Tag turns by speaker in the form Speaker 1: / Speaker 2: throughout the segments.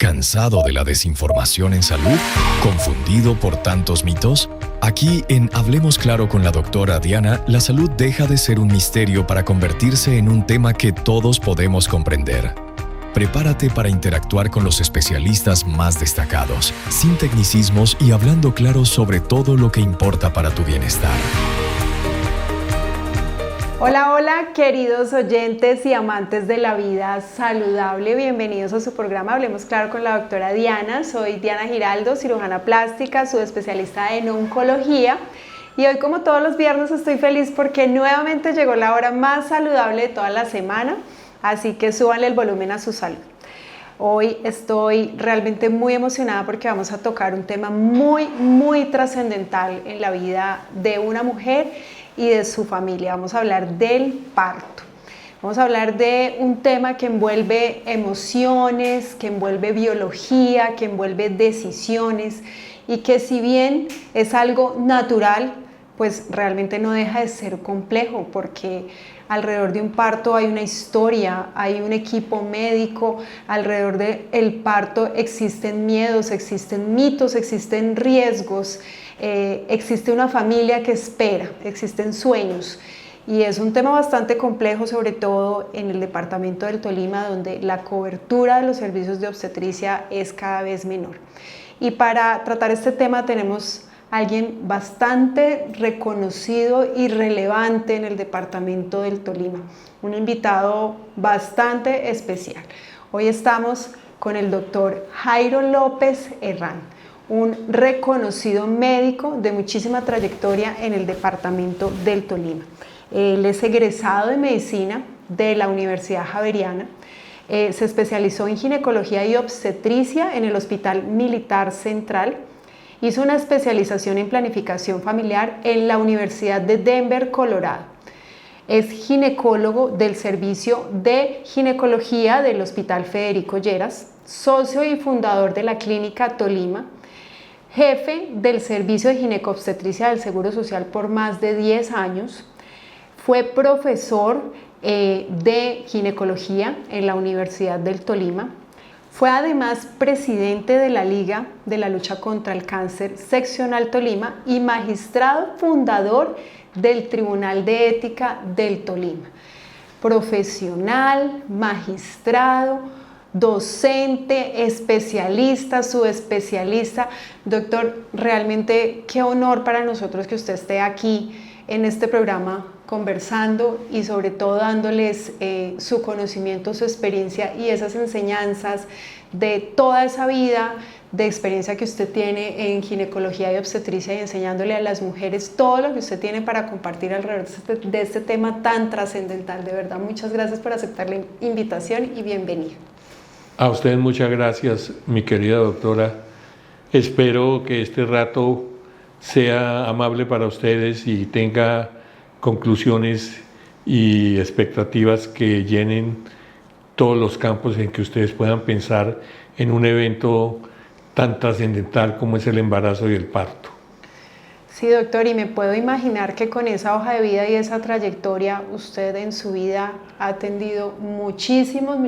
Speaker 1: ¿Cansado de la desinformación en salud? ¿Confundido por tantos mitos? Aquí en Hablemos Claro con la doctora Diana, la salud deja de ser un misterio para convertirse en un tema que todos podemos comprender. Prepárate para interactuar con los especialistas más destacados, sin tecnicismos y hablando claro sobre todo lo que importa para tu bienestar.
Speaker 2: Hola, hola, queridos oyentes y amantes de la vida saludable. Bienvenidos a su programa Hablemos Claro con la doctora Diana. Soy Diana Giraldo, cirujana plástica, subespecialista en oncología. Y hoy, como todos los viernes, estoy feliz porque nuevamente llegó la hora más saludable de toda la semana. Así que súbanle el volumen a su salud. Hoy estoy realmente muy emocionada porque vamos a tocar un tema muy trascendental en la vida de una mujer y de su familia. Vamos a hablar del parto. Vamos a hablar de un tema que envuelve emociones, que envuelve biología, que envuelve decisiones y que, si bien es algo natural, pues realmente no deja de ser complejo, porque alrededor de un parto hay una historia, hay un equipo médico, alrededor del parto existen miedos, existen mitos, existen riesgos, existe una familia que espera, existen sueños. Y es un tema bastante complejo, sobre todo en el departamento del Tolima, donde la cobertura de los servicios de obstetricia es cada vez menor. Y para tratar este tema tenemos alguien bastante reconocido y relevante en el departamento del Tolima, un invitado bastante especial. Hoy estamos con el doctor Jairo López Herrán, un reconocido médico de muchísima trayectoria en el departamento del Tolima. Él es egresado de medicina de la Universidad Javeriana, se especializó en ginecología y obstetricia en el Hospital Militar Central. Hizo una especialización en planificación familiar en la Universidad de Denver, Colorado. Es ginecólogo del Servicio de Ginecología del Hospital Federico Lleras, socio y fundador de la Clínica Tolima, jefe del Servicio de Ginecobstetricia del Seguro Social por más de 10 años. Fue profesor de ginecología en la Universidad del Tolima. Fue además presidente de la Liga de la Lucha contra el Cáncer Seccional Tolima y magistrado fundador del Tribunal de Ética del Tolima. Profesional, magistrado, docente, especialista, subespecialista. Doctor, realmente qué honor para nosotros que usted esté aquí en este programa conversando y sobre todo dándoles su conocimiento, su experiencia y esas enseñanzas de toda esa vida de experiencia que usted tiene en ginecología y obstetricia, y enseñándole a las mujeres todo lo que usted tiene para compartir alrededor de este tema tan trascendental. De verdad, muchas gracias por aceptar la invitación y bienvenido.
Speaker 3: A usted muchas gracias, mi querida doctora. Espero que este rato sea amable para ustedes y tenga conclusiones y expectativas que llenen todos los campos en que ustedes puedan pensar en un evento tan trascendental como es el embarazo y el parto.
Speaker 2: Sí, doctor, y me puedo imaginar que con esa hoja de vida y esa trayectoria usted en su vida ha atendido muchísimos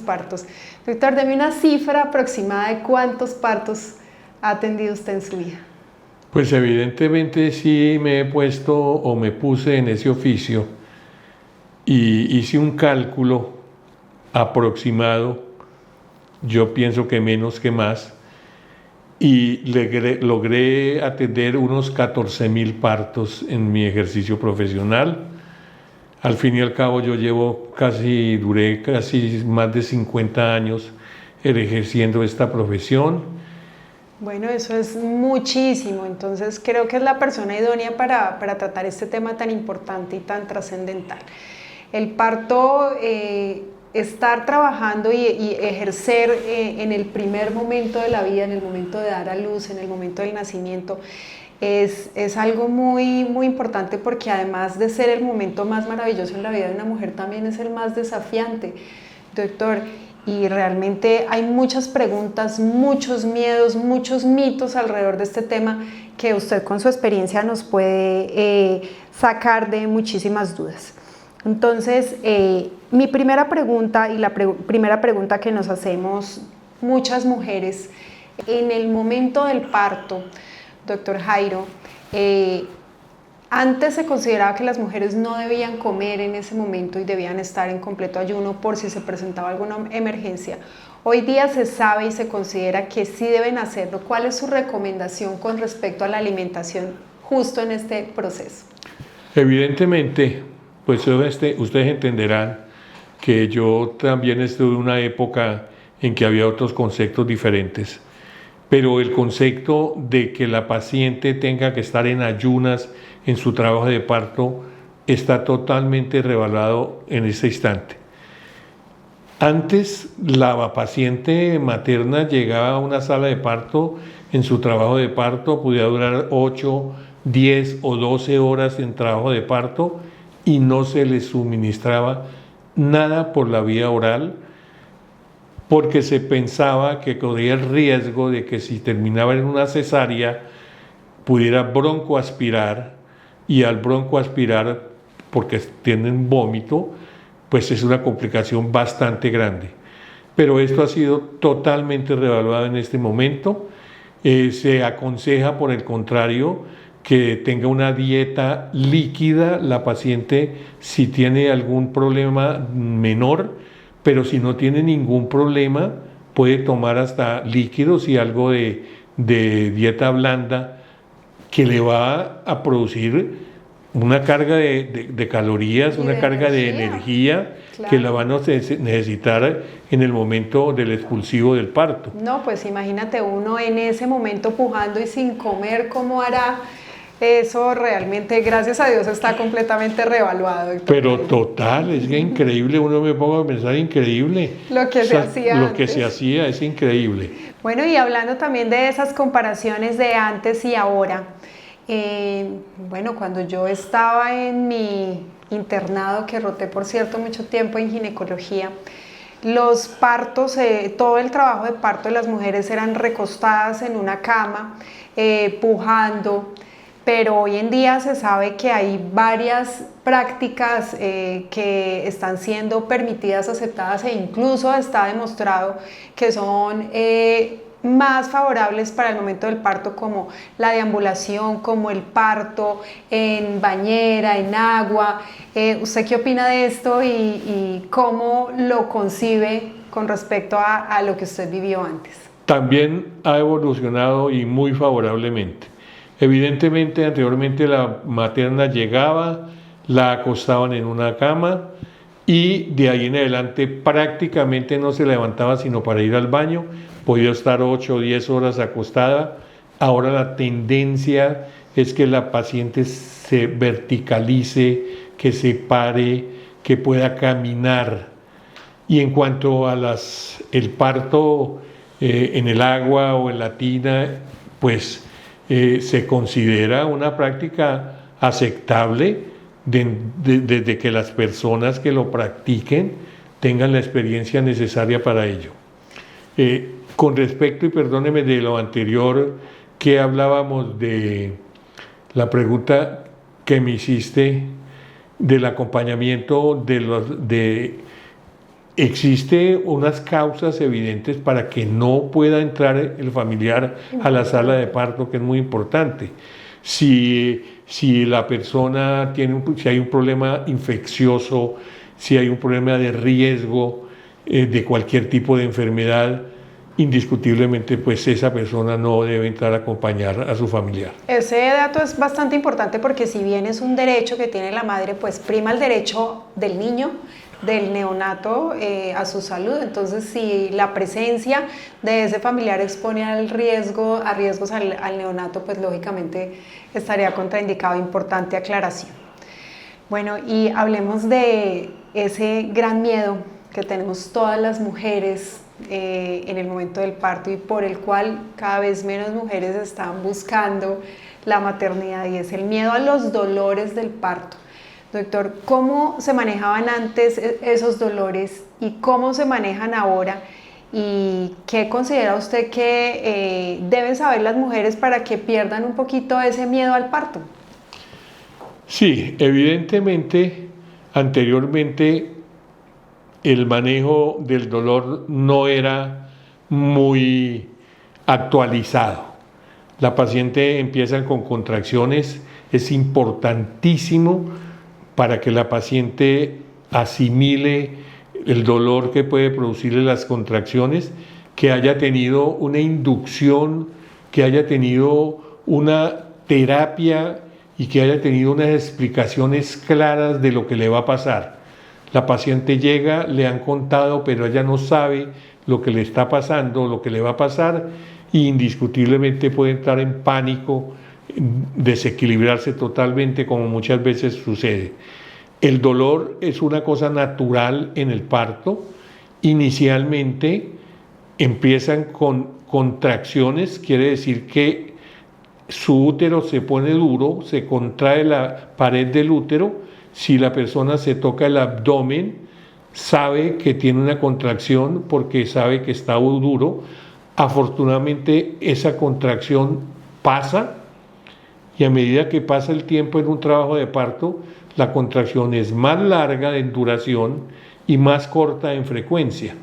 Speaker 2: partos. Doctor, deme una cifra aproximada de cuántos partos ha atendido usted en su vida.
Speaker 3: Pues evidentemente sí me he puesto o me puse en ese oficio y hice un cálculo aproximado, yo pienso que menos que más, y logré atender unos 14.000 partos en mi ejercicio profesional. Al fin y al cabo yo duré casi más de 50 años ejerciendo esta profesión.
Speaker 2: Bueno, eso es muchísimo, entonces creo que es la persona idónea para tratar este tema tan importante y tan trascendental. El parto, estar trabajando y ejercer en el primer momento de la vida, en el momento de dar a luz, en el momento del nacimiento, es algo muy importante, porque además de ser el momento más maravilloso en la vida de una mujer, también es el más desafiante, doctor. Y realmente hay muchas preguntas, muchos miedos, muchos mitos alrededor de este tema que usted con su experiencia nos puede sacar de muchísimas dudas. Entonces, mi primera pregunta y la primera pregunta que nos hacemos muchas mujeres en el momento del parto, doctor Jairo, antes se consideraba que las mujeres no debían comer en ese momento y debían estar en completo ayuno por si se presentaba alguna emergencia. Hoy día se sabe y se considera que sí deben hacerlo. ¿Cuál es su recomendación con respecto a la alimentación justo en este proceso?
Speaker 3: Evidentemente, pues ustedes entenderán que yo también estuve en una época en que había otros conceptos diferentes, pero el concepto de que la paciente tenga que estar en ayunas en su trabajo de parto está totalmente revaluado en este instante. Antes la paciente materna llegaba a una sala de parto, en su trabajo de parto podía durar 8, 10 o 12 horas en trabajo de parto y no se le suministraba nada por la vía oral, porque se pensaba que corría el riesgo de que si terminaba en una cesárea pudiera broncoaspirar, y al broncoaspirar, porque tienen vómito, pues es una complicación bastante grande. Pero esto ha sido totalmente revaluado en este momento. Se aconseja, por el contrario, que tenga una dieta líquida la paciente si tiene algún problema menor, pero si no tiene ningún problema puede tomar hasta líquidos y algo de dieta blanda que le va a producir una carga de calorías, una carga de energía, claro, que la van a necesitar en el momento del expulsivo del parto.
Speaker 2: No, pues imagínate uno en ese momento pujando y sin comer, ¿cómo hará? Eso realmente, gracias a Dios, está completamente revaluado.
Speaker 3: Pero total, es increíble, uno me pongo a pensar, increíble.
Speaker 2: Lo que se hacía antes.
Speaker 3: Lo que se hacía es increíble.
Speaker 2: Bueno, y hablando también de esas comparaciones de antes y ahora, bueno, cuando yo estaba en mi internado, que roté por cierto mucho tiempo en ginecología, los partos, todo el trabajo de parto de las mujeres eran recostadas en una cama, pujando, pero hoy en día se sabe que hay varias prácticas que están siendo permitidas, aceptadas e incluso está demostrado que son más favorables para el momento del parto, como la deambulación, como el parto en bañera, en agua. ¿Usted qué opina de esto y cómo lo concibe con respecto a lo que usted vivió antes?
Speaker 3: También ha evolucionado y muy favorablemente. Evidentemente, anteriormente la materna llegaba, la acostaban en una cama y de ahí en adelante prácticamente no se levantaba sino para ir al baño. Podía estar 8 o 10 horas acostada. Ahora la tendencia es que la paciente se verticalice, que se pare, que pueda caminar. Y en cuanto a el parto en el agua o en la tina, pues se considera una práctica aceptable desde que las personas que lo practiquen tengan la experiencia necesaria para ello. Con respecto, y perdóneme de lo anterior, que hablábamos de la pregunta que me hiciste del acompañamiento existe unas causas evidentes para que no pueda entrar el familiar a la sala de parto, que es muy importante. Si la persona si hay un problema infeccioso, si hay un problema de riesgo de cualquier tipo de enfermedad, indiscutiblemente pues esa persona no debe entrar a acompañar a su familiar.
Speaker 2: Ese dato es bastante importante porque si bien es un derecho que tiene la madre, pues prima el derecho del niño, del neonato a su salud. Entonces, si la presencia de ese familiar expone a riesgos al neonato, pues lógicamente estaría contraindicado. Importante aclaración. Bueno, y hablemos de ese gran miedo que tenemos todas las mujeres en el momento del parto y por el cual cada vez menos mujeres están buscando la maternidad, y es el miedo a los dolores del parto. Doctor, ¿cómo se manejaban antes esos dolores y cómo se manejan ahora? ¿Y qué considera usted que deben saber las mujeres para que pierdan un poquito ese miedo al parto?
Speaker 3: Sí, evidentemente, anteriormente el manejo del dolor no era muy actualizado. La paciente empieza con contracciones, es importantísimo para que la paciente asimile el dolor que puede producirle las contracciones, que haya tenido una inducción, que haya tenido una terapia y que haya tenido unas explicaciones claras de lo que le va a pasar. La paciente llega, le han contado, pero ella no sabe lo que le está pasando, lo que le va a pasar, y indiscutiblemente puede entrar en pánico, desequilibrarse totalmente, como muchas veces sucede. El dolor es una cosa natural en el parto. Inicialmente empiezan con contracciones, quiere decir que su útero se pone duro, se contrae la pared del útero. Si la persona se toca el abdomen, sabe que tiene una contracción porque sabe que está duro. Afortunadamente esa contracción pasa, y a medida que pasa el tiempo en un trabajo de parto, la contracción es más larga en duración y más corta en frecuencia,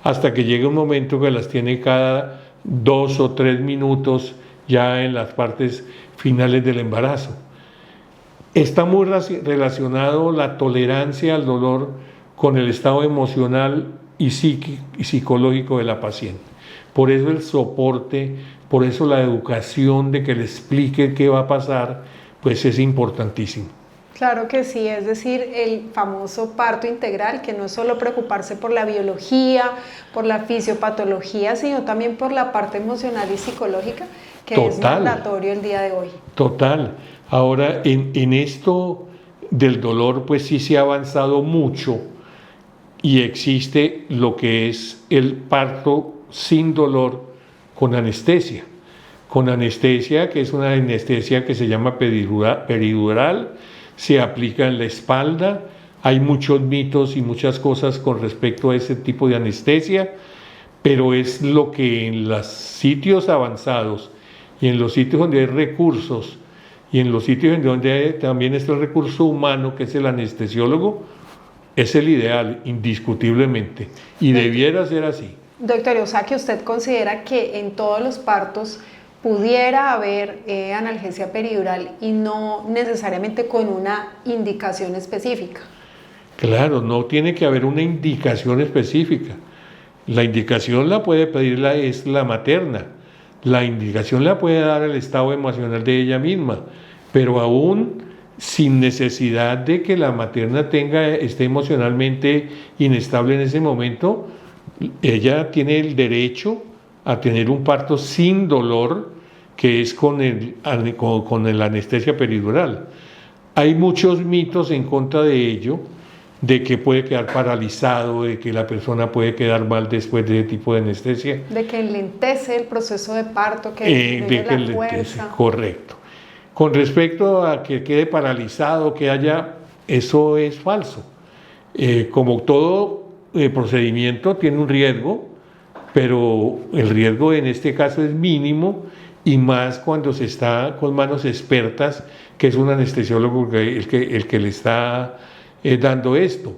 Speaker 3: hasta que llega un momento que las tiene cada 2 o 3 minutos ya en las partes finales del embarazo. Está muy relacionado la tolerancia al dolor con el estado emocional y psicológico de la paciente. Por eso el soporte, por eso la educación de que le explique qué va a pasar, pues es importantísimo.
Speaker 2: Claro que sí, es decir, el famoso parto integral, que no es solo preocuparse por la biología, por la fisiopatología, sino también por la parte emocional y psicológica, que es mandatorio el día de hoy.
Speaker 3: Total. Ahora, en esto del dolor, pues sí se ha avanzado mucho, y existe lo que es el parto sin dolor con anestesia. Con anestesia, que es una anestesia que se llama peridural, se aplica en la espalda. Hay muchos mitos y muchas cosas con respecto a ese tipo de anestesia, pero es lo que en los sitios avanzados y en los sitios donde hay recursos y en los sitios donde también está el recurso humano, que es el anestesiólogo, es el ideal, indiscutiblemente, y debiera ser así.
Speaker 2: Doctor, o sea que usted considera que en todos los partos pudiera haber analgesia peridural y no necesariamente con una indicación específica.
Speaker 3: Claro, no tiene que haber una indicación específica. La indicación la puede pedir es la materna. La indicación la puede dar el estado emocional de ella misma, pero aún sin necesidad de que la materna esté emocionalmente inestable en ese momento, ella tiene el derecho a tener un parto sin dolor, que es con la anestesia peridural. Hay muchos mitos en contra de ello, de que puede quedar paralizado, de que la persona puede quedar mal después de ese tipo de anestesia.
Speaker 2: De que enlentece el proceso de parto, que disminuye la fuerza.
Speaker 3: Correcto. Con respecto a que quede paralizado, eso es falso. Como todo procedimiento tiene un riesgo, pero el riesgo en este caso es mínimo, y más cuando se está con manos expertas, que es un anestesiólogo el que le está dando esto.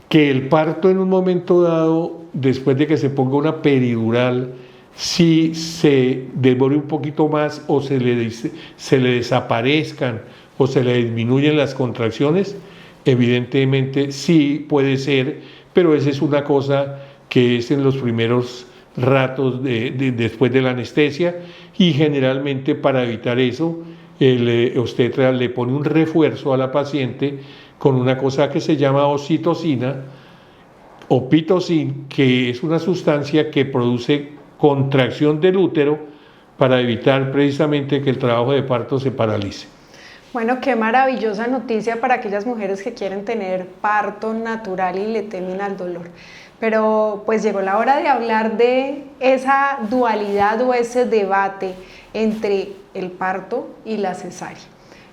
Speaker 3: Que el parto en un momento dado, después de que se ponga una peridural, si se demore un poquito más o se le desaparezcan o se le disminuyen las contracciones, evidentemente sí puede ser, pero esa es una cosa que es en los primeros ratos después de la anestesia, y generalmente para evitar eso el obstetra le pone un refuerzo a la paciente con una cosa que se llama oxitocina o pitocin, que es una sustancia que produce contracción del útero para evitar precisamente que el trabajo de parto se paralice.
Speaker 2: Bueno, qué maravillosa noticia para aquellas mujeres que quieren tener parto natural y le temen al dolor. Pero pues llegó la hora de hablar de esa dualidad o ese debate entre el parto y la cesárea.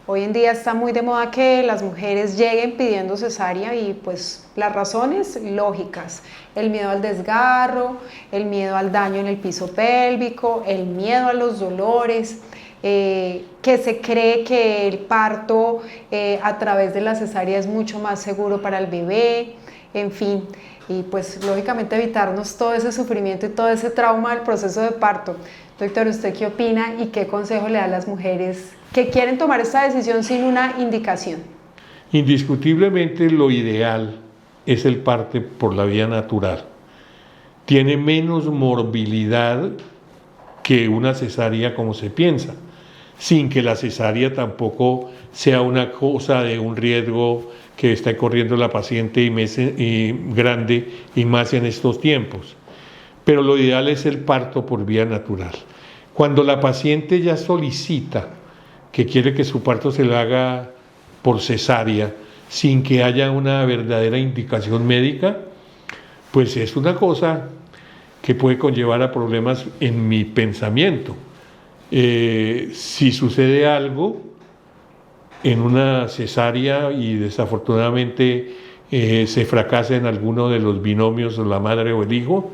Speaker 2: Hoy en día está muy de moda que las mujeres lleguen pidiendo cesárea, y pues las razones lógicas: el miedo al desgarro, el miedo al daño en el piso pélvico, el miedo a los dolores, que se cree que el parto a través de la cesárea es mucho más seguro para el bebé, en fin. y pues lógicamente evitarnos todo ese sufrimiento y todo ese trauma del proceso de parto. Doctor, ¿usted qué opina y qué consejo le da a las mujeres que quieren tomar esta decisión sin una indicación?
Speaker 3: Indiscutiblemente lo ideal es el parto por la vía natural. Tiene menos morbilidad que una cesárea como se piensa, sin que la cesárea tampoco sea una cosa de un riesgo que está corriendo la paciente y grande, y más en estos tiempos. Pero lo ideal es el parto por vía natural. Cuando la paciente ya solicita que quiere que su parto se lo haga por cesárea, sin que haya una verdadera indicación médica, pues es una cosa que puede conllevar a problemas en mi pensamiento. Si sucede algo en una cesárea y desafortunadamente se fracasa en alguno de los binomios, la madre o el hijo,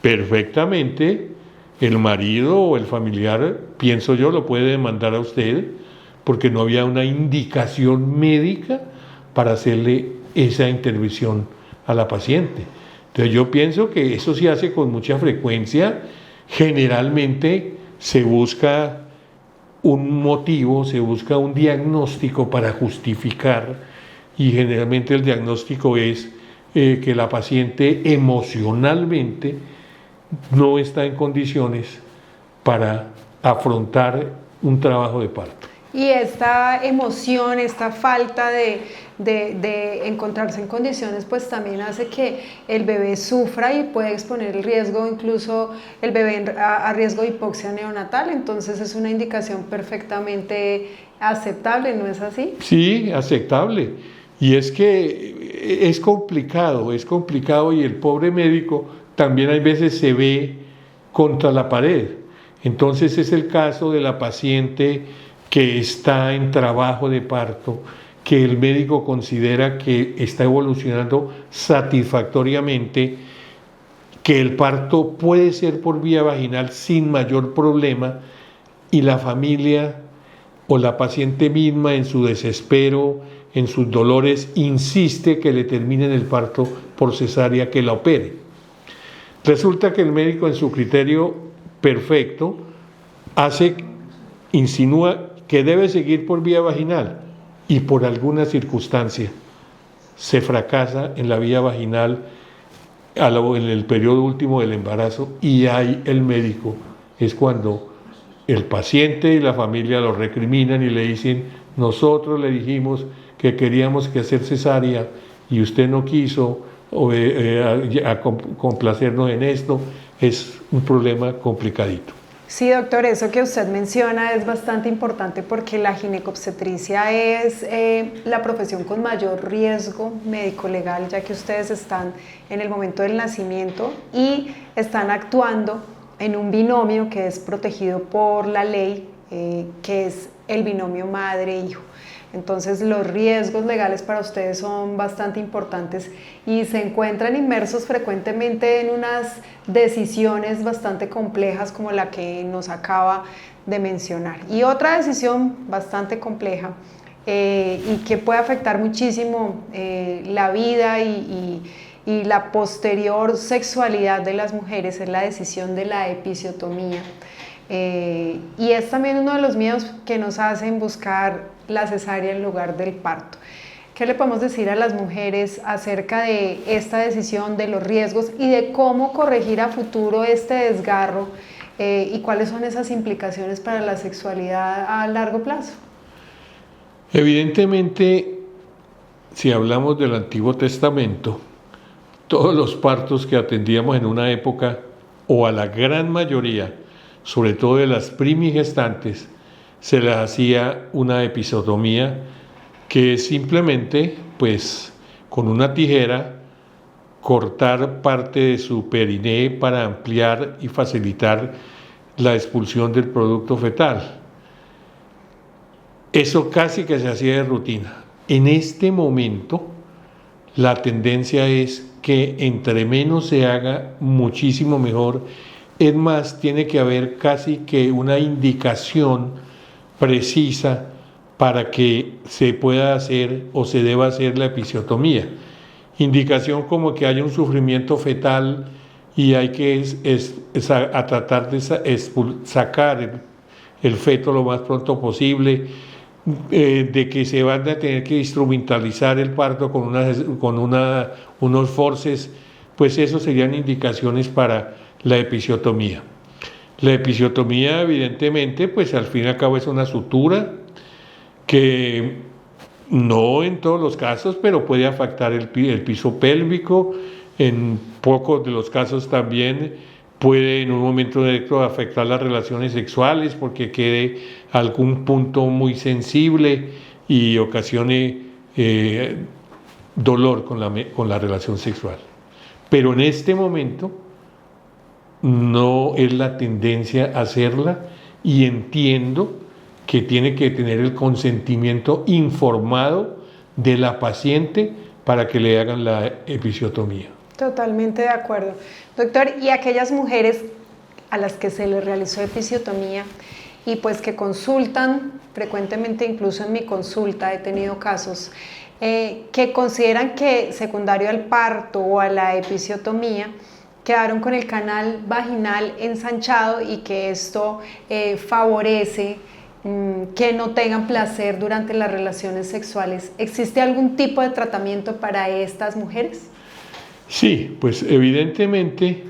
Speaker 3: perfectamente el marido o el familiar, pienso yo, lo puede demandar a usted porque no había una indicación médica para hacerle esa intervención a la paciente. Entonces yo pienso que eso se hace con mucha frecuencia. Generalmente se busca un motivo, se busca un diagnóstico para justificar, y generalmente el diagnóstico es que la paciente emocionalmente no está en condiciones para afrontar un trabajo de parto.
Speaker 2: Y esta emoción, esta falta de encontrarse en condiciones, pues también hace que el bebé sufra y puede exponer el riesgo, incluso el bebé a riesgo de hipoxia neonatal. Entonces es una indicación perfectamente aceptable, ¿no es así?
Speaker 3: Sí, aceptable. Y es que es complicado y el pobre médico también hay veces se ve contra la pared. Entonces es el caso de la paciente que está en trabajo de parto, que el médico considera que está evolucionando satisfactoriamente, que el parto puede ser por vía vaginal sin mayor problema, y la familia o la paciente misma en su desespero, en sus dolores, insiste que le terminen el parto por cesárea, que la opere. Resulta que el médico, en su criterio perfecto, insinúa que debe seguir por vía vaginal, y por alguna circunstancia se fracasa en la vía vaginal en el periodo último del embarazo, y ahí el médico es cuando el paciente y la familia lo recriminan y le dicen: nosotros le dijimos que queríamos que hacer cesárea y usted no quiso complacernos en esto. Es un problema complicadito.
Speaker 2: Sí, doctor, eso que usted menciona es bastante importante porque la ginecobstetricia es la profesión con mayor riesgo médico-legal, ya que ustedes están en el momento del nacimiento y están actuando en un binomio que es protegido por la ley, que es el binomio madre-hijo. Entonces los riesgos legales para ustedes son bastante importantes y se encuentran inmersos frecuentemente en unas decisiones bastante complejas como la que nos acaba de mencionar. Y otra decisión bastante compleja y que puede afectar muchísimo la vida y la posterior sexualidad de las mujeres es la decisión de la episiotomía. Y es también uno de los miedos que nos hacen buscar la cesárea en lugar del parto. ¿Qué le podemos decir a las mujeres acerca de esta decisión, de los riesgos y de cómo corregir a futuro este desgarro y cuáles son esas implicaciones para la sexualidad a largo plazo?
Speaker 3: Evidentemente, si hablamos del Antiguo Testamento, todos los partos que atendíamos en una época, o a la gran mayoría, sobre todo de las primigestantes, se les hacía una episiotomía, que es simplemente, pues, con una tijera, cortar parte de su periné para ampliar y facilitar la expulsión del producto fetal. Eso casi que se hacía de rutina. En este momento, la tendencia es que entre menos se haga, muchísimo mejor. Es más, tiene que haber casi que una indicación precisa para que se pueda hacer o se deba hacer la episiotomía. indicación como que haya un sufrimiento fetal y hay que tratar de sacar el feto lo más pronto posible, de que se van a tener que instrumentalizar el parto con unos forceps, pues eso serían indicaciones para la episiotomía. La episiotomía, evidentemente, pues al fin y al cabo es una sutura que no en todos los casos, pero puede afectar el piso pélvico. En pocos de los casos también puede en un momento directo afectar las relaciones sexuales porque quede algún punto muy sensible y ocasione dolor con la relación sexual. Pero en este momento no es la tendencia a hacerla y entiendo que tiene que tener el consentimiento informado de la paciente para que le hagan la episiotomía.
Speaker 2: Totalmente de acuerdo. Doctor, y aquellas mujeres a las que se les realizó episiotomía y pues que consultan frecuentemente, incluso en mi consulta he tenido casos, que consideran que secundario al parto o a la episiotomía quedaron con el canal vaginal ensanchado y que esto favorece que no tengan placer durante las relaciones sexuales. ¿Existe algún tipo de tratamiento para estas mujeres?
Speaker 3: Sí, pues evidentemente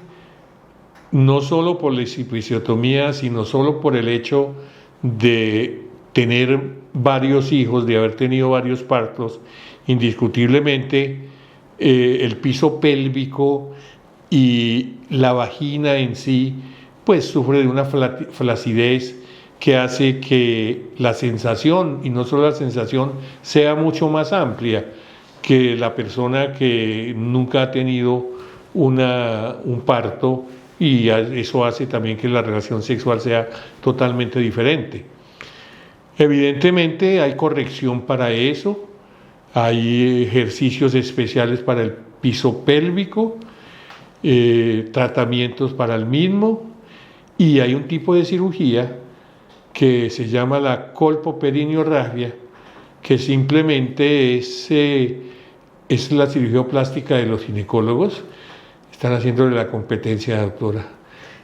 Speaker 3: no solo por la episiotomía, sino solo por el hecho de tener varios hijos, de haber tenido varios partos, indiscutiblemente el piso pélvico y la vagina en sí, pues sufre de una flacidez que hace que la sensación, y no solo la sensación, sea mucho más amplia que la persona que nunca ha tenido un parto, y eso hace también que la relación sexual sea totalmente diferente. Evidentemente hay corrección para eso, hay ejercicios especiales para el piso pélvico, tratamientos para el mismo, y hay un tipo de cirugía que se llama la colpoperineorragia, que simplemente es la cirugía plástica de los ginecólogos. Están haciéndole la competencia, doctora.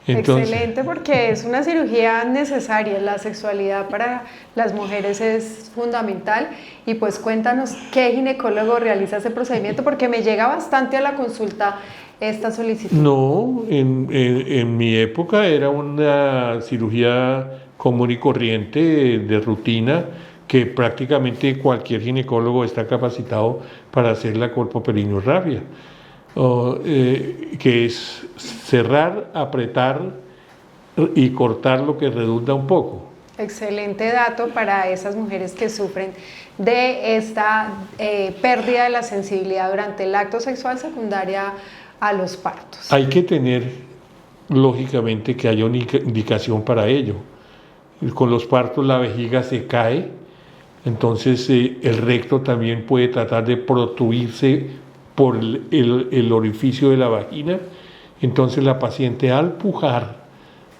Speaker 3: Entonces,
Speaker 2: excelente, porque es una cirugía necesaria. La sexualidad para las mujeres es fundamental. Y pues cuéntanos qué ginecólogo realiza ese procedimiento, porque me llega bastante a la consulta esta solicitud.
Speaker 3: No, en mi época era una cirugía común y corriente, de rutina, que prácticamente cualquier ginecólogo está capacitado para hacer la colpoperineorragia, que es cerrar, apretar y cortar lo que redunda un poco.
Speaker 2: Excelente dato para esas mujeres que sufren de esta pérdida de la sensibilidad durante el acto sexual secundaria a los partos.
Speaker 3: Hay que tener, lógicamente, que haya una indicación para ello. Con los partos la vejiga se cae, entonces el recto también puede tratar de protruirse por el orificio de la vagina, entonces la paciente al pujar,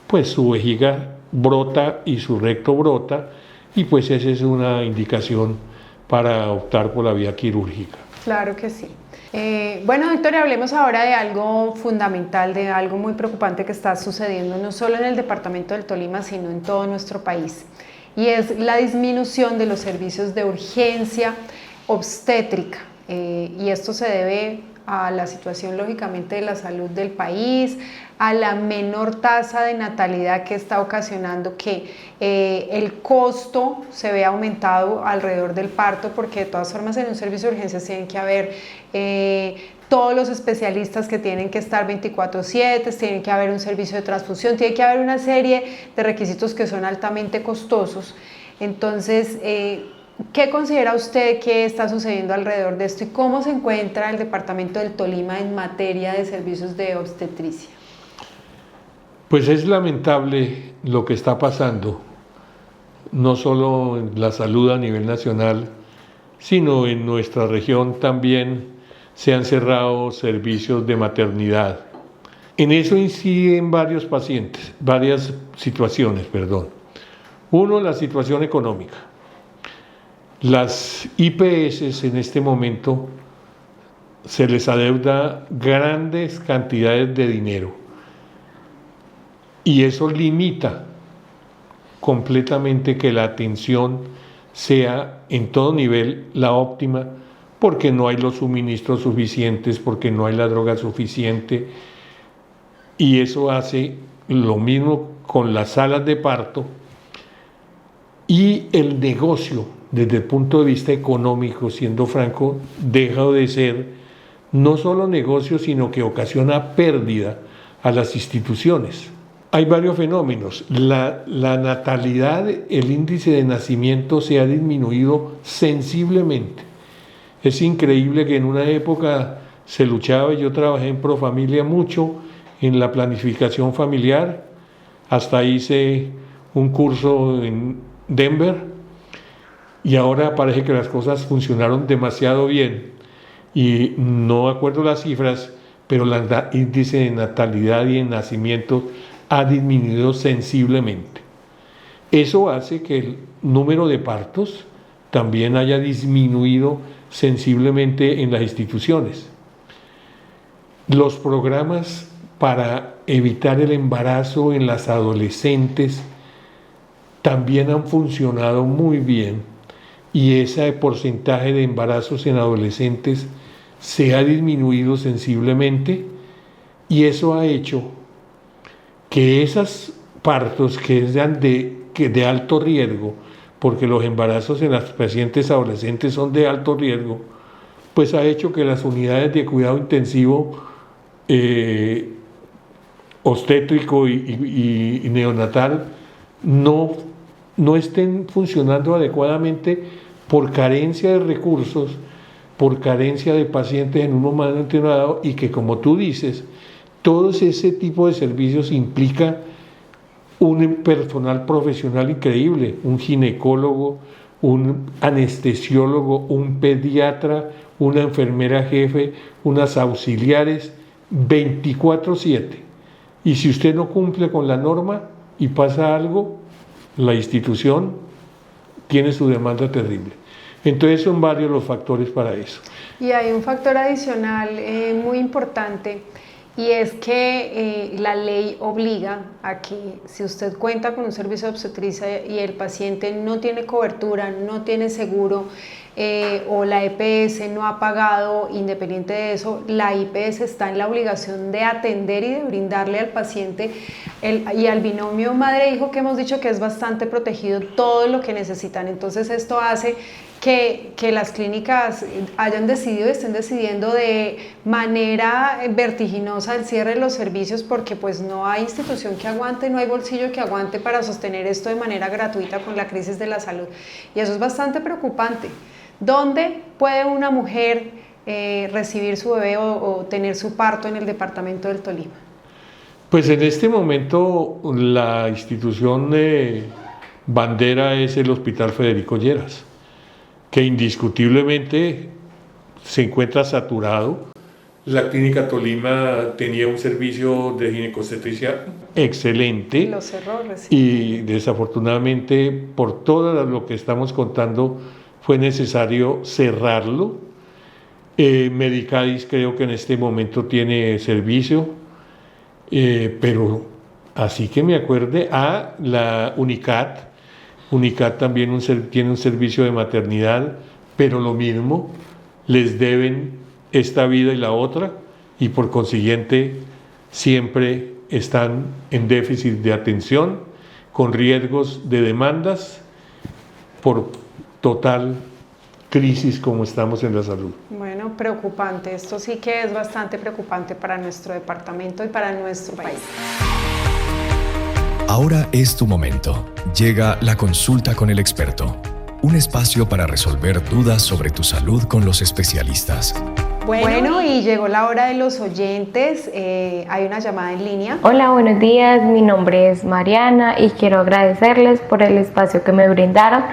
Speaker 3: pues su vejiga brota y su recto brota, y pues esa es una indicación para optar por la vía quirúrgica.
Speaker 2: Claro que sí. Bueno, doctora, hablemos ahora de algo fundamental, de algo muy preocupante que está sucediendo no solo en el departamento del Tolima, sino en todo nuestro país, y es la disminución de los servicios de urgencia obstétrica, y esto se debe a la situación, lógicamente, de la salud del país, a la menor tasa de natalidad que está ocasionando que el costo se vea aumentado alrededor del parto, porque de todas formas en un servicio de urgencias tienen que haber todos los especialistas que tienen que estar 24/7, tienen que haber un servicio de transfusión, tiene que haber una serie de requisitos que son altamente costosos. Entonces, ¿qué considera usted que está sucediendo alrededor de esto y cómo se encuentra el departamento del Tolima en materia de servicios de obstetricia?
Speaker 3: Pues es lamentable lo que está pasando, no solo en la salud a nivel nacional, sino en nuestra región también se han cerrado servicios de maternidad. En eso inciden varios pacientes, varias situaciones, perdón. Uno, la situación económica. Las IPS en este momento se les adeuda grandes cantidades de dinero y eso limita completamente que la atención sea en todo nivel la óptima, porque no hay los suministros suficientes, porque no hay la droga suficiente, y eso hace lo mismo con las salas de parto, y el negocio desde el punto de vista económico, siendo franco, deja de ser no solo negocio, sino que ocasiona pérdida a las instituciones. Hay varios fenómenos. La natalidad, el índice de nacimiento se ha disminuido sensiblemente. Es increíble que en una época se luchaba, yo trabajé en Profamilia mucho, en la planificación familiar, hasta hice un curso en Denver, y ahora parece que las cosas funcionaron demasiado bien, y no acuerdo las cifras, pero el índice de natalidad y de nacimiento ha disminuido sensiblemente. Eso hace que el número de partos también haya disminuido sensiblemente en las instituciones. Los programas para evitar el embarazo en las adolescentes también han funcionado muy bien, y ese porcentaje de embarazos en adolescentes se ha disminuido sensiblemente, y eso ha hecho que esos partos que sean de alto riesgo, porque los embarazos en las pacientes adolescentes son de alto riesgo, pues ha hecho que las unidades de cuidado intensivo obstétrico y neonatal no estén funcionando adecuadamente por carencia de recursos, por carencia de pacientes en un momento dado, y que, como tú dices, todo ese tipo de servicios implica un personal profesional increíble, un ginecólogo, un anestesiólogo, un pediatra, una enfermera jefe, unas auxiliares, 24/7. Y si usted no cumple con la norma y pasa algo, la institución tiene su demanda terrible. Entonces son varios los factores para eso.
Speaker 2: Y hay un factor adicional muy importante, y es que la ley obliga a que, si usted cuenta con un servicio de obstetricia y el paciente no tiene cobertura, no tiene seguro, o la EPS no ha pagado, independiente de eso, la IPS está en la obligación de atender y de brindarle al paciente y al binomio madre-hijo, que hemos dicho que es bastante protegido, todo lo que necesitan. Entonces esto hace que las clínicas estén decidiendo de manera vertiginosa el cierre de los servicios, porque pues no hay institución que aguante, no hay bolsillo que aguante para sostener esto de manera gratuita con la crisis de la salud. Y eso es bastante preocupante. ¿Dónde puede una mujer recibir su bebé o tener su parto en el departamento del Tolima?
Speaker 3: Pues en este momento la institución bandera es el Hospital Federico Lleras, que indiscutiblemente se encuentra saturado. La Clínica Tolima tenía un servicio de ginecobstetricia excelente.
Speaker 2: Lo cerró recién.
Speaker 3: Y desafortunadamente, por todo lo que estamos contando, fue necesario cerrarlo. Medicadis creo que en este momento tiene servicio, pero así que me acuerde, la UNICAT también tiene un servicio de maternidad, pero lo mismo, les deben esta vida y la otra, y por consiguiente siempre están en déficit de atención, con riesgos de demandas por total crisis como estamos en la salud.
Speaker 2: Bueno, preocupante, esto sí que es bastante preocupante para nuestro departamento y para nuestro país.
Speaker 1: Ahora es tu momento. Llega la consulta con el experto. Un espacio para resolver dudas sobre tu salud con los especialistas.
Speaker 2: Bueno, y llegó la hora de los oyentes. Hay una llamada en línea.
Speaker 4: Hola, buenos días. Mi nombre es Mariana y quiero agradecerles por el espacio que me brindaron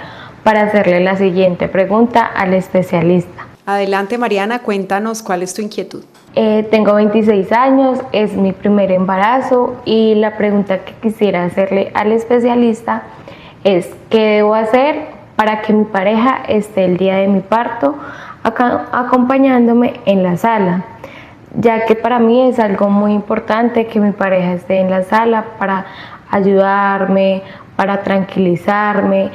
Speaker 4: para hacerle la siguiente pregunta al especialista.
Speaker 2: Adelante, Mariana, cuéntanos cuál es tu inquietud.
Speaker 4: Tengo 26 años, es mi primer embarazo y la pregunta que quisiera hacerle al especialista es ¿qué debo hacer para que mi pareja esté el día de mi parto acompañándome en la sala, ya que para mí es algo muy importante que mi pareja esté en la sala para ayudarme, para tranquilizarme,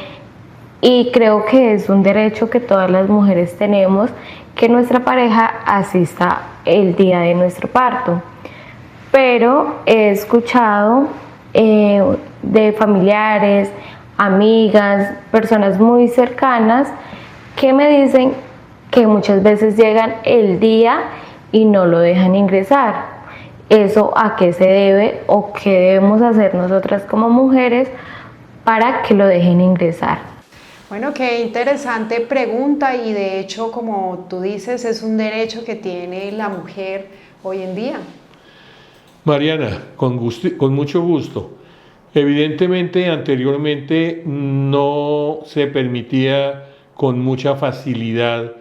Speaker 4: y creo que es un derecho que todas las mujeres tenemos, que nuestra pareja asista el día de nuestro parto. Pero he escuchado de familiares, amigas, personas muy cercanas que me dicen que muchas veces llegan el día y no lo dejan ingresar. ¿Eso a qué se debe o qué debemos hacer nosotras como mujeres para que lo dejen ingresar?
Speaker 2: Bueno, qué interesante pregunta, y de hecho, como tú dices, es un derecho que tiene la mujer hoy en día.
Speaker 3: Mariana, con mucho gusto. Evidentemente, anteriormente no se permitía con mucha facilidad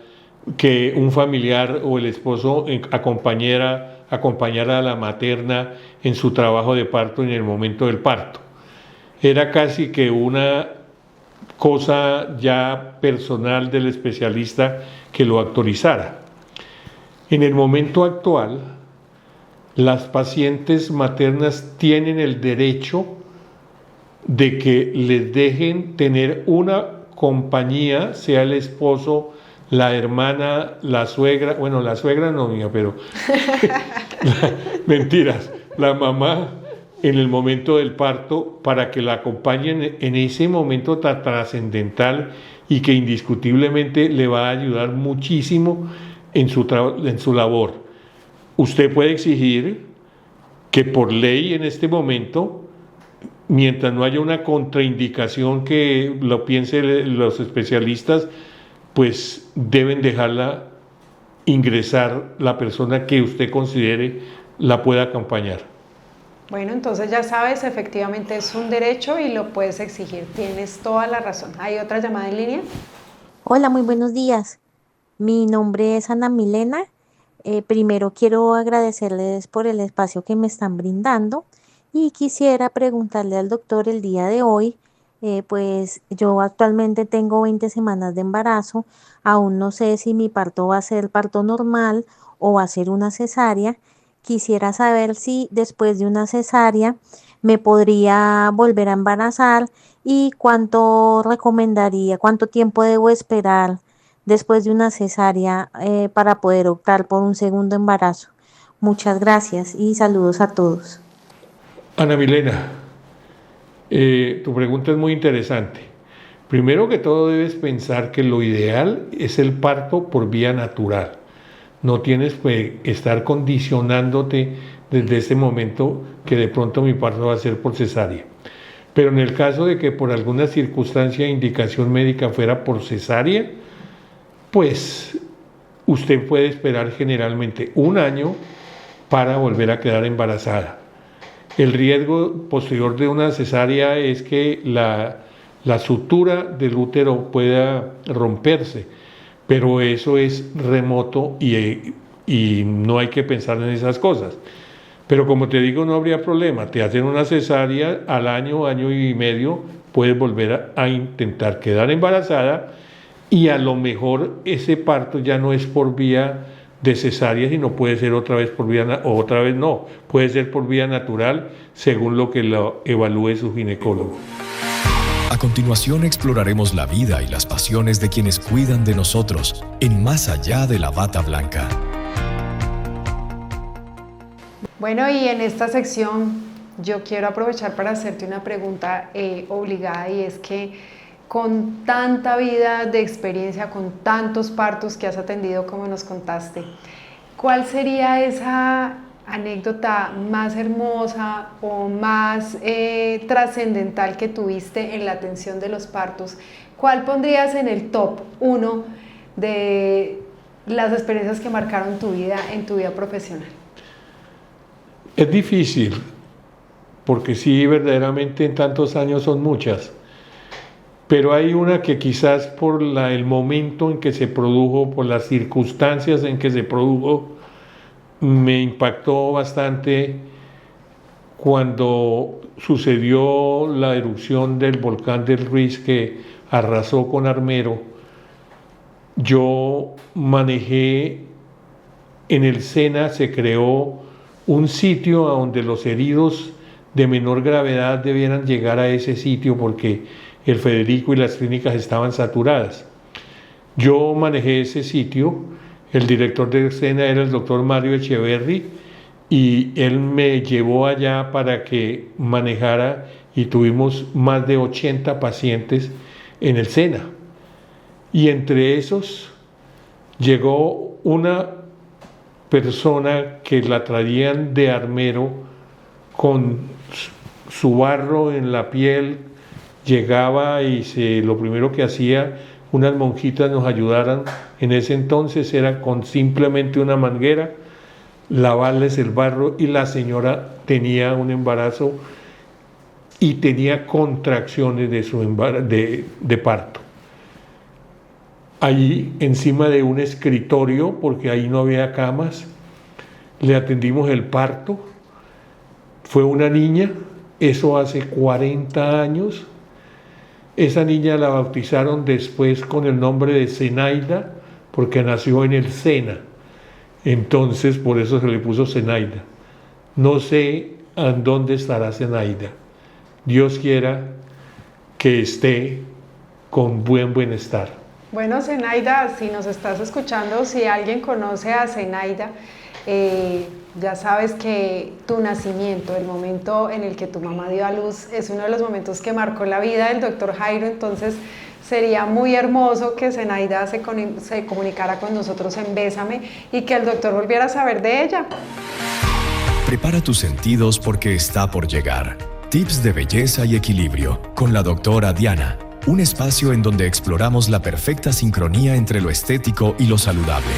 Speaker 3: que un familiar o el esposo acompañara a la materna en su trabajo de parto en el momento del parto. Era casi que una cosa ya personal del especialista que lo autorizara. En el momento actual, las pacientes maternas tienen el derecho de que les dejen tener una compañía, sea el esposo, la hermana, la suegra, bueno, la suegra no mía, pero mentiras, la mamá en el momento del parto, para que la acompañen en ese momento tan trascendental y que indiscutiblemente le va a ayudar muchísimo en su labor. Usted puede exigir que por ley en este momento, mientras no haya una contraindicación que lo piensen los especialistas, pues deben dejarla ingresar la persona que usted considere la pueda acompañar.
Speaker 2: Bueno, entonces ya sabes, efectivamente es un derecho y lo puedes exigir. Tienes toda la razón. ¿Hay otra llamada en línea?
Speaker 5: Hola, muy buenos días. Mi nombre es Ana Milena. Primero quiero agradecerles por el espacio que me están brindando y quisiera preguntarle al doctor el día de hoy, pues yo actualmente tengo 20 semanas de embarazo, aún no sé si mi parto va a ser parto normal o va a ser una cesárea. Quisiera saber si después de una cesárea me podría volver a embarazar y cuánto recomendaría, cuánto tiempo debo esperar después de una cesárea para poder optar por un segundo embarazo. Muchas gracias y saludos a todos.
Speaker 3: Ana Milena, tu pregunta es muy interesante. Primero que todo debes pensar que lo ideal es el parto por vía natural. No tienes que estar condicionándote desde este momento que de pronto mi parto va a ser por cesárea. Pero en el caso de que por alguna circunstancia e indicación médica fuera por cesárea, pues usted puede esperar generalmente un año para volver a quedar embarazada. El riesgo posterior de una cesárea es que la sutura del útero pueda romperse, pero eso es remoto y no hay que pensar en esas cosas. Pero como te digo, no habría problema. Te hacen una cesárea al año, año y medio, puedes volver a intentar quedar embarazada y a lo mejor ese parto ya no es por vía de cesárea, sino puede ser otra vez por vía, o otra vez no, puede ser por vía natural, según lo que lo evalúe su ginecólogo.
Speaker 1: A continuación exploraremos la vida y las pasiones de quienes cuidan de nosotros en Más allá de la bata blanca.
Speaker 2: Bueno, y en esta sección yo quiero aprovechar para hacerte una pregunta obligada, y es que con tanta vida de experiencia, con tantos partos que has atendido como nos contaste, ¿cuál sería esa anécdota más hermosa o más trascendental que tuviste en la atención de los partos? ¿Cuál pondrías en el top 1 de las experiencias que marcaron tu vida en tu vida profesional?
Speaker 3: Es difícil, porque sí, verdaderamente en tantos años son muchas, pero hay una que quizás por el momento en que se produjo, por las circunstancias en que se produjo, me impactó bastante cuando sucedió la erupción del volcán del Ruiz que arrasó con Armero yo manejé en el SENA, se creó un sitio a donde los heridos de menor gravedad debieran llegar a ese sitio porque el Federico y las clínicas estaban saturadas. Yo manejé ese sitio, el director del SENA era el doctor Mario Echeverry y él me llevó allá para que manejara y tuvimos más de 80 pacientes en el SENA. Y entre esos llegó una persona que la traían de armero con su barro en la piel, llegaba y lo primero que hacía, unas monjitas nos ayudaran, en ese entonces era con simplemente una manguera, lavarles el barro, y la señora tenía un embarazo y tenía contracciones de parto. Allí encima de un escritorio, porque ahí no había camas, le atendimos el parto. Fue una niña, eso hace 40 años. Esa niña la bautizaron después con el nombre de Zenaida, porque nació en el SENA. Entonces, por eso se le puso Zenaida. No sé en dónde estará Zenaida. Dios quiera que esté con buen bienestar.
Speaker 2: Bueno, Zenaida, si nos estás escuchando, si alguien conoce a Zenaida, ya sabes que tu nacimiento, el momento en el que tu mamá dio a luz, es uno de los momentos que marcó la vida del doctor Jairo, entonces sería muy hermoso que Zenaida se comunicara con nosotros en Bésame y que el doctor volviera a saber de ella.
Speaker 1: Prepara tus sentidos porque está por llegar. Tips de belleza y equilibrio con la doctora Diana. Un espacio en donde exploramos la perfecta sincronía entre lo estético y lo saludable.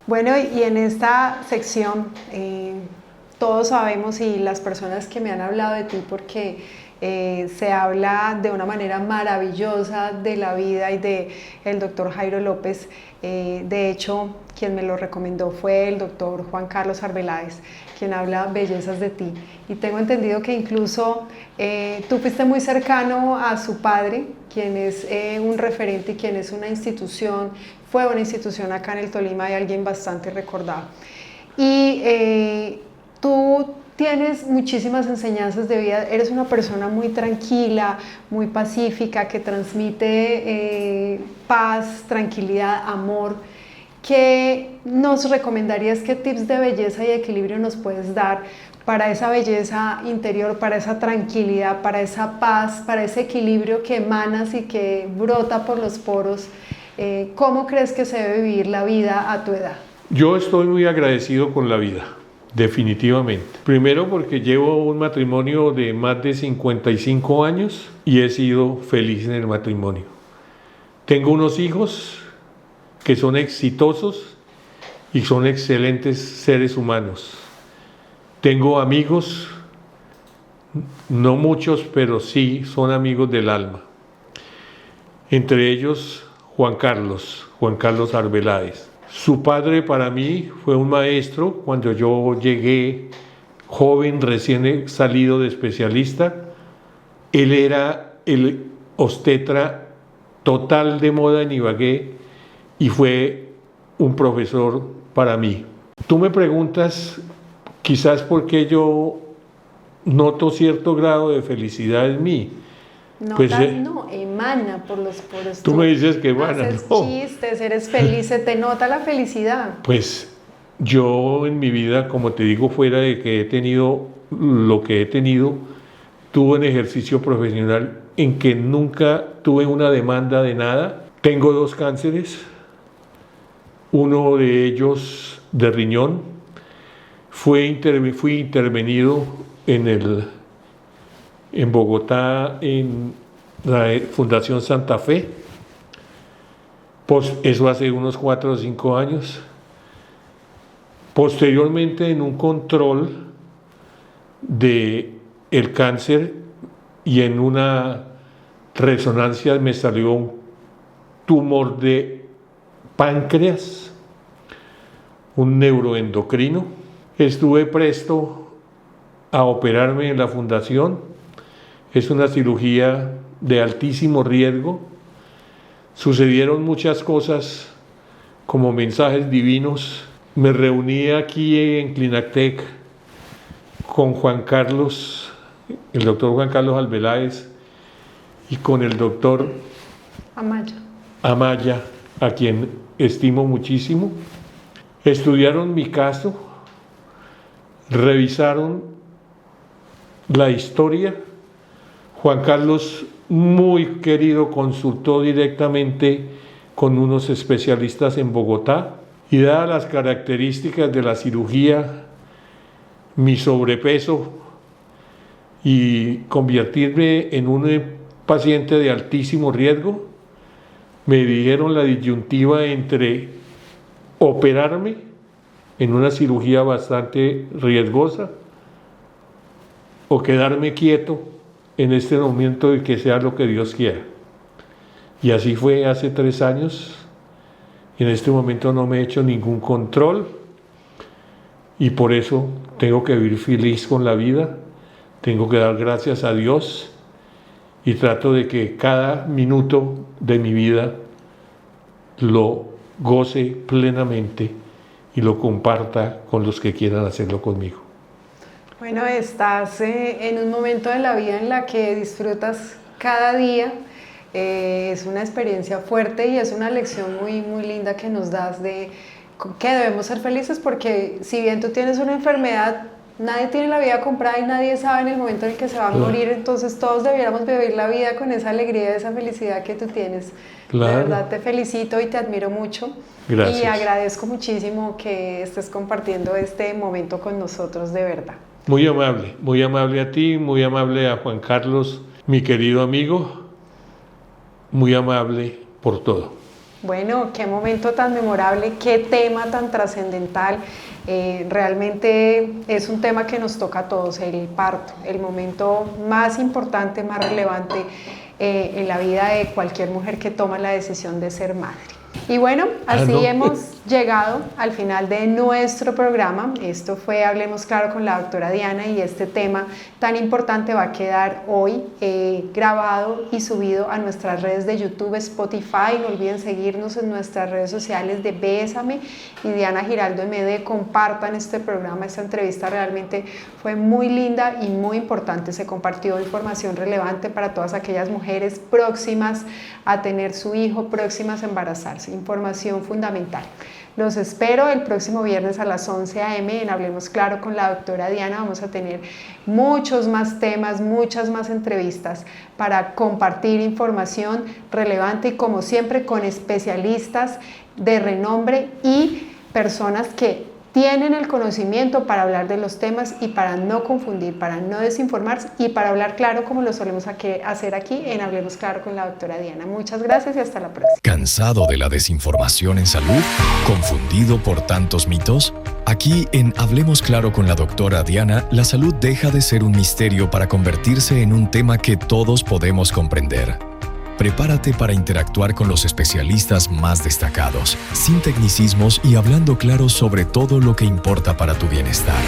Speaker 2: Bueno, y en esta sección todos sabemos, y las personas que me han hablado de ti, porque se habla de una manera maravillosa de la vida y de el doctor Jairo López. De hecho, quien me lo recomendó fue el doctor Juan Carlos Arbeláez, quien habla bellezas de ti. Y tengo entendido que incluso tú fuiste muy cercano a su padre, quien es un referente y quien es una institución, fue una institución acá en el Tolima y alguien bastante recordado. Y tú tienes muchísimas enseñanzas de vida, eres una persona muy tranquila, muy pacífica, que transmite paz, tranquilidad, amor. ¿Qué nos recomendarías, qué tips de belleza y equilibrio nos puedes dar para esa belleza interior, para esa tranquilidad, para esa paz, para ese equilibrio que emanas y que brota por los poros? ¿Cómo crees que se debe vivir la vida a tu edad?
Speaker 3: Yo estoy muy agradecido con la vida. Definitivamente. Primero porque llevo un matrimonio de más de 55 años y he sido feliz en el matrimonio. Tengo unos hijos que son exitosos y son excelentes seres humanos. Tengo amigos, no muchos, pero sí son amigos del alma. Entre ellos Juan Carlos Arbeláez. Su padre para mí fue un maestro. Cuando yo llegué joven, recién salido de especialista, él era el obstetra total de moda en Ibagué y fue un profesor para mí. Tú me preguntas quizás por qué yo noto cierto grado de felicidad en mí.
Speaker 2: Pues, no, emana por los poros.
Speaker 3: Tú me dices que emana,
Speaker 2: haces
Speaker 3: no.
Speaker 2: chistes, eres feliz, se te nota la felicidad.
Speaker 3: Pues yo en mi vida, como te digo, fuera de que he tenido lo que he tenido, tuve un ejercicio profesional en que nunca tuve una demanda de nada. Tengo 2 cánceres, uno de ellos de riñón. Fui intervenido en Bogotá, en la Fundación Santa Fe, pues eso hace unos 4 o 5 años. Posteriormente, en un control del cáncer y en una resonancia me salió un tumor de páncreas, un neuroendocrino. Estuve presto a operarme en la fundación. Es una cirugía de altísimo riesgo. sucedieron muchas cosas como mensajes divinos. Me reuní aquí en Clinactec con Juan Carlos, el doctor Juan Carlos Albeláez, y con el doctor Amaya, a quien estimo muchísimo. Estudiaron mi caso, revisaron la historia. Juan Carlos, muy querido, consultó directamente con unos especialistas en Bogotá y dadas las características de la cirugía, mi sobrepeso y convertirme en un paciente de altísimo riesgo, me dijeron la disyuntiva entre operarme en una cirugía bastante riesgosa o quedarme quieto en este momento y que sea lo que Dios quiera. Y así fue hace 3 años. En este momento no me he hecho ningún control y por eso tengo que vivir feliz con la vida, tengo que dar gracias a Dios y trato de que cada minuto de mi vida lo goce plenamente y lo comparta con los que quieran hacerlo conmigo.
Speaker 2: Bueno, estás en un momento de la vida en la que disfrutas cada día. Es una experiencia fuerte y es una lección muy, muy linda que nos das de que debemos ser felices, porque si bien tú tienes una enfermedad, nadie tiene la vida comprada y nadie sabe en el momento en el que se va a morir, entonces todos debiéramos vivir la vida con esa alegría, esa felicidad que tú tienes. Claro. De verdad te felicito y te admiro mucho. Gracias. Y agradezco muchísimo que estés compartiendo este momento con nosotros, de verdad.
Speaker 3: Muy amable a ti, muy amable a Juan Carlos, mi querido amigo, muy amable por todo.
Speaker 2: Bueno, qué momento tan memorable, qué tema tan trascendental. Realmente es un tema que nos toca a todos, el parto, el momento más importante, más relevante en la vida de cualquier mujer que toma la decisión de ser madre. Y bueno, así hemos llegado al final de nuestro programa. Esto fue Hablemos Claro con la doctora Diana, y este tema tan importante va a quedar hoy grabado y subido a nuestras redes de YouTube, Spotify. No olviden seguirnos en nuestras redes sociales de Bésame y Diana Giraldo MD. Compartan este programa, esta entrevista realmente fue muy linda y muy importante. Se compartió información relevante para todas aquellas mujeres próximas a tener su hijo, próximas a embarazarse. Información fundamental. Los espero el próximo viernes a las 11 a.m. en Hablemos Claro con la doctora Diana. Vamos a tener muchos más temas, muchas más entrevistas para compartir información relevante y, como siempre, con especialistas de renombre y personas que tienen el conocimiento para hablar de los temas y para no confundir, para no desinformarse y para hablar claro, como lo solemos hacer aquí en Hablemos Claro con la doctora Diana. Muchas gracias y hasta la próxima.
Speaker 1: ¿Cansado de la desinformación en salud? ¿Confundido por tantos mitos? Aquí en Hablemos Claro con la doctora Diana, la salud deja de ser un misterio para convertirse en un tema que todos podemos comprender. Prepárate para interactuar con los especialistas más destacados, sin tecnicismos y hablando claro sobre todo lo que importa para tu bienestar.